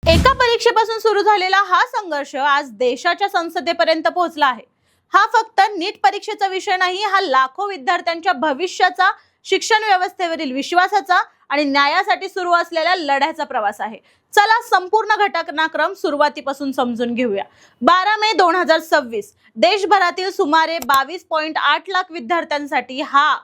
एका परीक्षेपासून सुरू झालेला हा संघर्ष आज देशाच्या संसदेपर्यंत पोहोचला आहे। हा फक्त नीट परीक्षेचा विषय नाही, हा लाखो विद्यार्थ्यांच्या भविष्याचा, शिक्षण व्यवस्थेवरील विश्वासाचा आणि न्यायासाठी सुरू असलेल्या लढ्याचा प्रवास आहे। चला संपूर्ण घटनाक्रम सुरुवातीपासून समजून घेऊया। 12 मे 2026 देशभरातील सुमारे 22.8 लाख विद्यार्थ्यांसाठी हा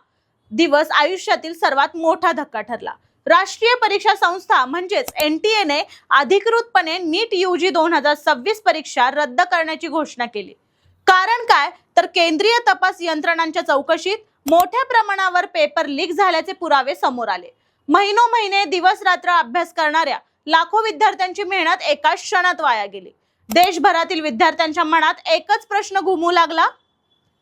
दिवस आयुष्यातील सर्वात मोठा धक्का ठरला। राष्ट्रीय परीक्षा संस्था म्हणजेच NTA ने अधिकृतपणे नीट UG 2026 परीक्षा रद्द करण्याची घोषणा केली। कारण काय तर केंद्रीय तपास यंत्रणांच्या चौकशीत मोठ्या प्रमाणावर पेपर लीक झाल्याचे पुरावे समोर आले। महिने दिवस रात्र अभ्यास करणाऱ्या लाखो विद्यार्थ्यांची मेहनत एका क्षणात वाया गेली। देशभरातील विद्यार्थ्यांच्या मनात एकच प्रश्न घुमू लागला,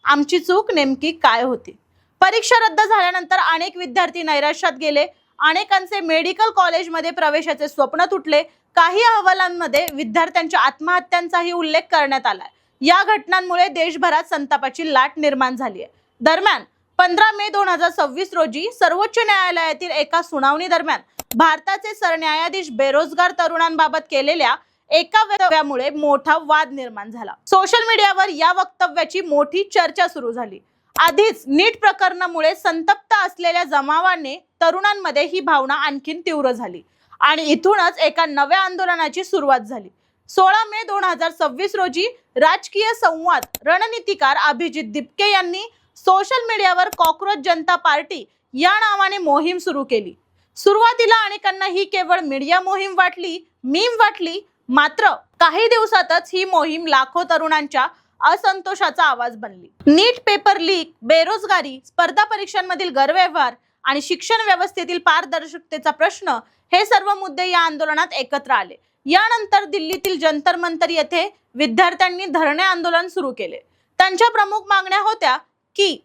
आमची चूक नेमकी काय होती? परीक्षा रद्द झाल्यानंतर अनेक विद्यार्थी नैराश्यात गेले। अनेकांचे मेडिकल कॉलेजमध्ये प्रवेशाचे स्वप्न तुटले। काही अहवालांमध्ये विद्यार्थ्यांच्या आत्महत्यांचाही उल्लेख करण्यात आलाय। या घटनांमुळे देशभरात संतापाची लाट निर्माण झाली आहे। दरम्यान 15 मे 2026 रोजी सर्वोच्च न्यायालयातील एका सुनावणी दरम्यान भारताचे सरन्यायाधीश बेरोजगार तरुणांबाबत केलेल्या एका वक्तव्यामुळे मोठा वाद निर्माण झाला। सोशल मीडियावर या वक्तव्याची मोठी चर्चा सुरू झाली। आधीच नीट प्रकरणामुळे संतप्त असलेल्या जमावाने तरुणांमध्ये ही भावना आणखीन तीव्र झाली आणि इथूनच एका नव्या आंदोलनाची सुरुवात झाली। 16 मे 2026 रोजी राजकीय संवाद रणनीतिकार अभिजित दिपके यांनी सोशल मीडियावर कॉकरोच जनता पार्टी या नावाने मोहीम सुरू केली। सुरुवातीला अनेकांना ही केवळ मीडिया मोहीम वाटली, मीम वाटली, मात्र काही दिवसातच ही मोहीम लाखो तरुणांच्या असंतोषाचा आवाज बनली। नीट पेपर लीक, बेरोजगारी, स्पर्धा परीक्षांमधील गैरव्यवहार आणि शिक्षण व्यवस्थेतील पारदर्शकतेचा प्रश्न हे सर्व मुद्दे या आंदोलनात एकत्र आले। यानंतर दिल्लीतील जंतर मंतर येथे विद्यार्थ्यांनी धरणे आंदोलन सुरू केले। त्यांच्या प्रमुख मागण्या होत्या की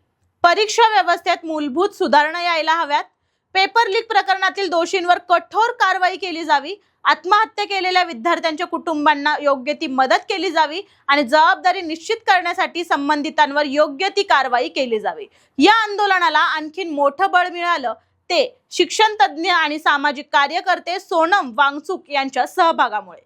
परीक्षा व्यवस्थेत मूलभूत सुधारणा यायला हव्यात, पेपर लीक प्रकरणातील दोषींवर कठोर कारवाई केली जावी, आत्महत्या केलेल्या विद्यार्थ्यांच्या कुटुंबांना योग्य ती मदत केली जावी आणि जबाबदारी निश्चित करण्यासाठी संबंधितांवर योग्य ती कारवाई केली जावी। या आंदोलनाला आणखीन मोठं बळ मिळालं ते शिक्षण तज्ञ आणि सामाजिक कार्यकर्ते सोनम वांगचुक यांच्या सहभागामुळे।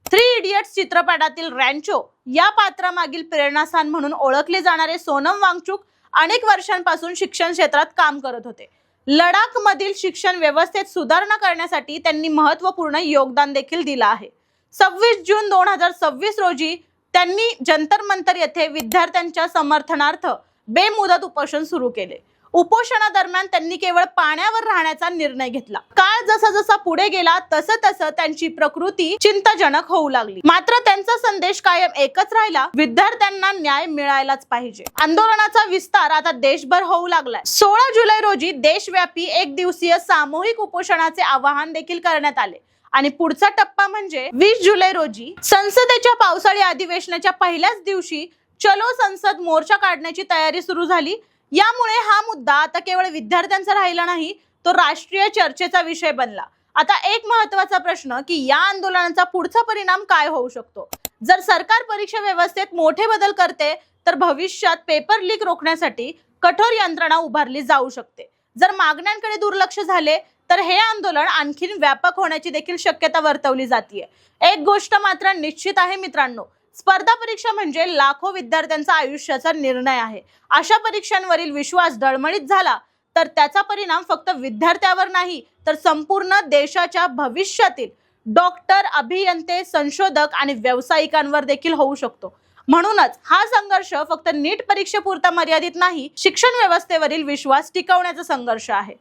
3 इडियट्स चित्रपटातील रॅन्चो या पात्रामागील प्रेरणास्थान म्हणून ओळखले जाणारे सोनम वांगचुक अनेक वर्षांपासून शिक्षण क्षेत्रात काम करत होते। लडाख मधील शिक्षण व्यवस्थेत सुधारणा करण्यासाठी त्यांनी महत्त्वपूर्ण योगदान देखील दिलं आहे। 26 जून 2026 रोजी त्यांनी जंतर मंतर येथे विद्यार्थ्यांच्या समर्थनार्थ बेमुदत उपोषण सुरू केले। उपोषणादरम्यान त्यांनी केवळ पाण्यावर राहण्याचा निर्णय घेतला। काळ जसा जसा पुढे गेला तसं त्यांची प्रकृती चिंताजनक होऊ लागली, मात्र त्यांचा संदेश कायम एकच राहिला, विद्यार्थ्यांना न्याय मिळायलाच पाहिजे। आंदोलनाचा विस्तार आता देशभर होऊ लागलाय। 16 जुलै रोजी देशव्यापी एक दिवसीय सामूहिक उपोषणाचे आवाहन देखील करण्यात आले आणि पुढचा टप्पा म्हणजे 20 जुलै रोजी संसदेच्या पावसाळी अधिवेशनाच्या पहिल्याच दिवशी चलो संसद मोर्चा काढण्याची तयारी सुरू झाली। यामुळे हा मुद्दा आता केवळ विद्यार्थ्यांचा राहिला नाही, तो राष्ट्रीय चर्चेचा विषय बनला। आता एक महत्त्वाचा प्रश्न की या आंदोलनाचा पुढचा परिणाम काय होऊ शकतो? जर सरकार परीक्षा व्यवस्थेत मोठे बदल करते तर भविष्यात पेपर लीक रोखण्यासाठी कठोर यंत्रणा उभारली जाऊ शकते। जर मागण्यांकडे दुर्लक्ष झाले तर हे आंदोलन आणखीन व्यापक होण्याची देखील शक्यता वर्तवली जाते। एक गोष्ट मात्र निश्चित आहे मित्रांनो, स्पर्धा परीक्षा म्हणजे लाखो विद्यार्थ्यांचा आयुष्याचा निर्णय आहे। अशा परीक्षांवरील विश्वास डळमळीत झाला तर त्याचा परिणाम फक्त विद्यार्थ्यावर नाही तर संपूर्ण देशाच्या भविष्यातील डॉक्टर, अभियंते, संशोधक आणि व्यावसायिकांवर देखील होऊ शकतो। म्हणूनच हा संघर्ष फक्त नीट परीक्षेपुरता मर्यादित नाही, शिक्षण व्यवस्थेवरील विश्वास टिकवण्याचा संघर्ष आहे।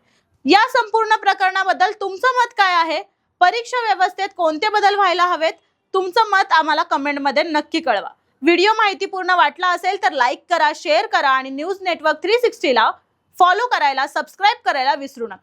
या संपूर्ण प्रकरणाबद्दल तुमचं मत काय आहे? परीक्षा व्यवस्थेत कोणते बदल व्हायला हवेत? तुमचं मत आम्हाला कमेंटमध्ये नक्की कळवा। व्हिडिओ माहितीपूर्ण वाटला असेल तर लाईक करा, शेअर करा आणि न्यूज नेटवर्क 360 ला फॉलो करायला, सबस्क्राइब करायला विसरू नका।